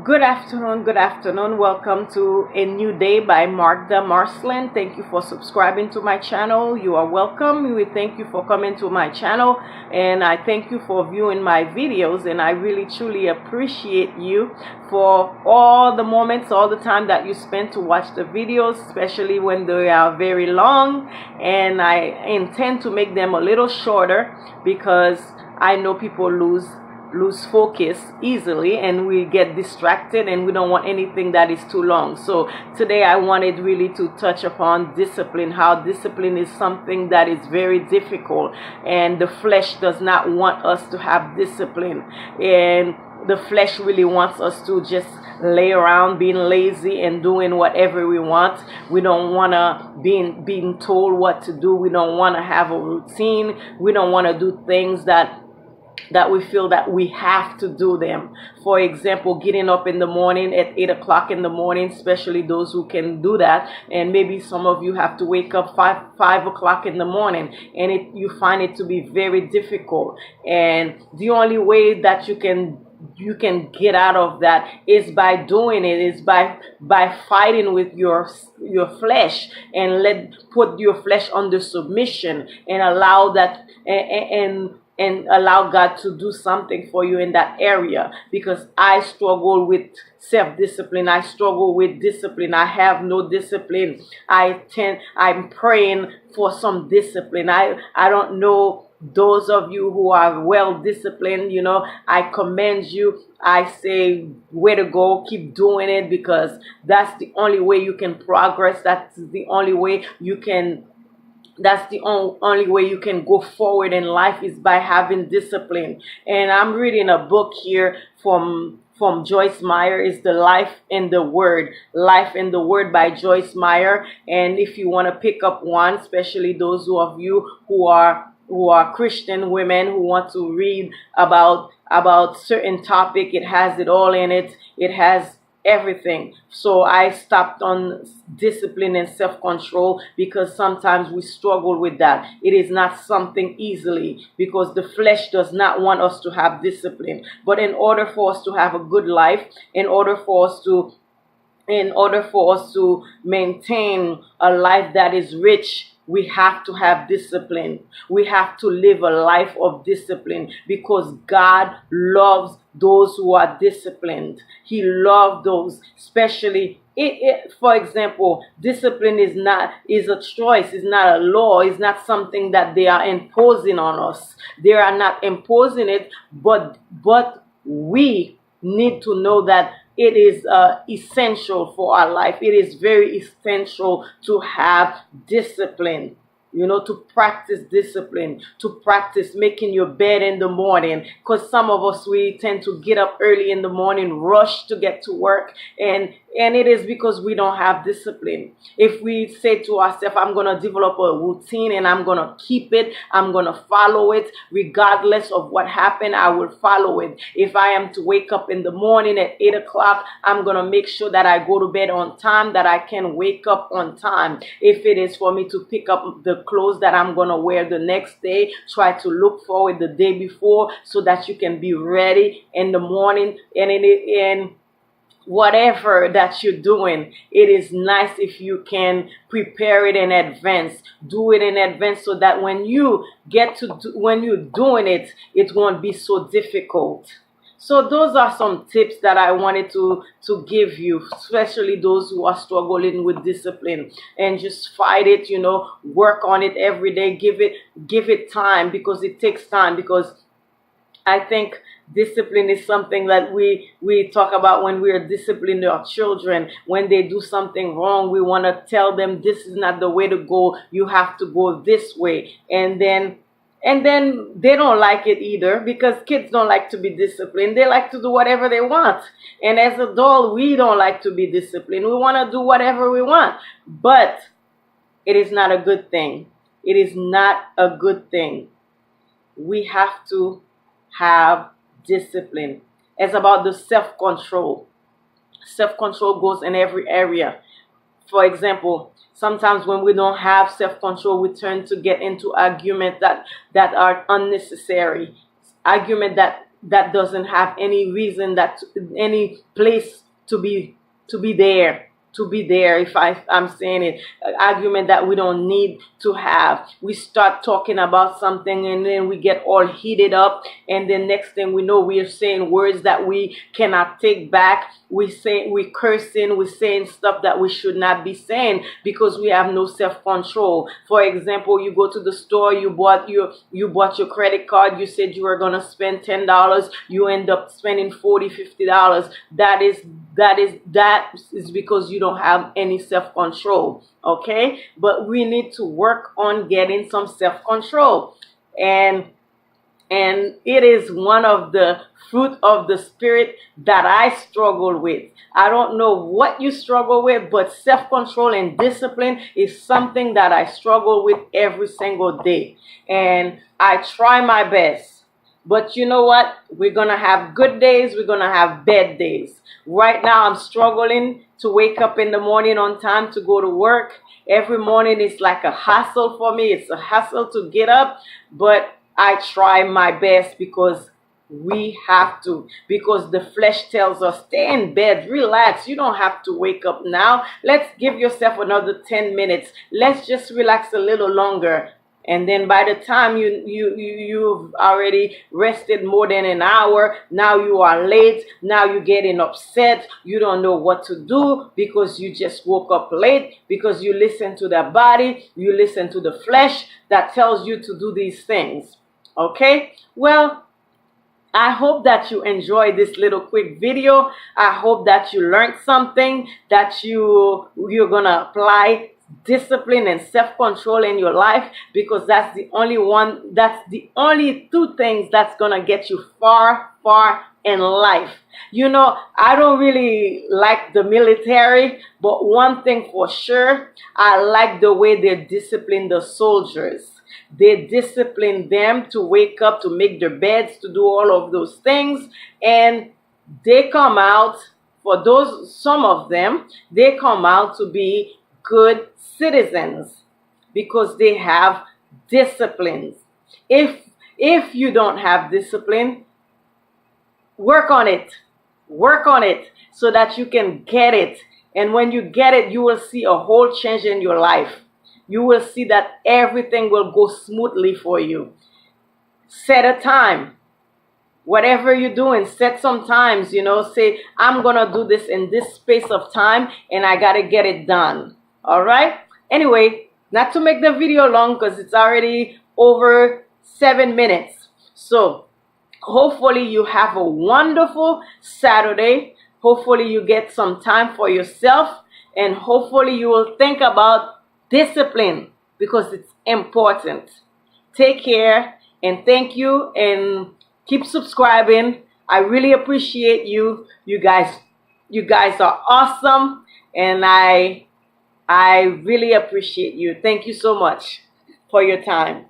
Good afternoon. Welcome to A New Day by Markda Marslin. Thank you for subscribing to my channel. You are welcome. We thank you for coming to my channel, and I thank you for viewing my videos, and I really truly appreciate you for all the moments, all the time that you spend to watch the videos, especially when they are very long, and I intend to make them a little shorter because I know people lose focus easily and we get distracted, and we don't want anything that is too long. So today I wanted really to touch upon discipline, how discipline is something that is very difficult, and the flesh does not want us to have discipline, and the flesh really wants us to just lay around being lazy and doing whatever we want. We don't want to being told what to do. We don't want to have a routine. We don't want to do things that we feel that we have to do them. For example, getting up in the morning at 8 o'clock in the morning, especially those who can do that. And maybe some of you have to wake up 5 o'clock in the morning, and you find it to be very difficult. And the only way that you can get out of that is by doing it, is by fighting with your flesh, and put your flesh under submission, and allow that and allow God to do something for you in that area. Because I struggle with self-discipline. I struggle with discipline. I have no discipline. I'm praying for some discipline. I don't know, those of you who are well disciplined, I commend you. I say, way to go, keep doing it, because that's the only way you can progress. That's the only way you can only way you can go forward in life, is by having discipline. And I'm reading a book here from Joyce Meyer. Is the Life in the Word by Joyce Meyer. And if you want to pick up one, especially those of you who are Christian women who want to read about certain topic, it has it all in it. It has everything. So I stopped on discipline and self-control, because sometimes we struggle with that. It is not something easily, because the flesh does not want us to have discipline. But in order for us to have a good life, in order for us to maintain a life that is rich, we have to have discipline. We have to live a life of discipline, because God loves those who are disciplined. He loves those, especially for example, discipline is a choice, is not a law, is not something that they are imposing on us. They are not imposing it, but we need to know that it is essential for our life. It is very essential to have discipline, to practice discipline, to practice making your bed in the morning. Because some of us, we tend to get up early in the morning, rush to get to work, and it is because we don't have discipline. If we say to ourselves, I'm going to develop a routine and I'm going to keep it, I'm going to follow it, regardless of what happened, I will follow it. If I am to wake up in the morning at 8 o'clock, I'm going to make sure that I go to bed on time, that I can wake up on time. If it is for me to pick up the clothes that I'm going to wear the next day, try to look forward the day before, so that you can be ready in the morning. And whatever that you're doing, it is nice if you can prepare it in advance. Do it in advance, so that when you're doing it, it won't be so difficult. So those are some tips that I wanted to give you, especially those who are struggling with discipline. And just fight it, work on it every day. Give it time, because it takes time. Because I think discipline is something that we talk about when we are disciplining our children. When they do something wrong, we want to tell them, this is not the way to go. You have to go this way. And then they don't like it either, because kids don't like to be disciplined. They like to do whatever they want. And as adults, we don't like to be disciplined. We want to do whatever we want. But it is not a good thing. It is not a good thing. We have to have discipline. It's about the self-control. Self-control goes in every area. For example, sometimes when we don't have self-control, we tend to get into arguments that are unnecessary. Argument that doesn't have any reason, that any place to be there, if I'm saying it, an argument that we don't need to have. We start talking about something and then we get all heated up, and then next thing we know, we are saying words that we cannot take back. We cursing, we're saying stuff that we should not be saying because we have no self-control. For example, you go to the store, you bought your credit card, you said you were gonna spend $10, you end up spending $40, $50. That is because you don't have any self-control. Okay, but we need to work on getting some self-control, and it is one of the fruit of the Spirit that I struggle with. I don't know what you struggle with, but self-control and discipline is something that I struggle with every single day, and I try my best. But you know what? We're going to have good days. We're going to have bad days. Right now, I'm struggling to wake up in the morning on time to go to work. Every morning is like a hassle for me. It's a hassle to get up, but I try my best because we have to. Because the flesh tells us, stay in bed, relax. You don't have to wake up now. Let's give yourself another 10 minutes. Let's just relax a little longer. And then by the time you've already rested more than an hour, now you are late. Now you're getting upset. You don't know what to do because you just woke up late, because you listen to the body, you listen to the flesh that tells you to do these things. Okay? Well, I hope that you enjoyed this little quick video. I hope that you learned something, that you're gonna apply discipline and self-control in your life, because that's the only two things that's gonna get you far in life. You know, I don't really like the military, but one thing for sure, I like the way they discipline the soldiers. They discipline them to wake up, to make their beds, to do all of those things, and they come out, for some of them, they come out to be good citizens because they have disciplines. If you don't have discipline, work on it so that you can get it. And when you get it, you will see a whole change in your life. You will see that everything will go smoothly for you. Set a time. Whatever you're doing, set some times, say, I'm gonna do this in this space of time and I gotta get it done. All right? Anyway, not to make the video long because it's already over 7 minutes. So hopefully you have a wonderful Saturday. Hopefully you get some time for yourself, and hopefully you will think about discipline because it's important. Take care, and thank you, and keep subscribing. I really appreciate you. You guys are awesome, and I really appreciate you. Thank you so much for your time.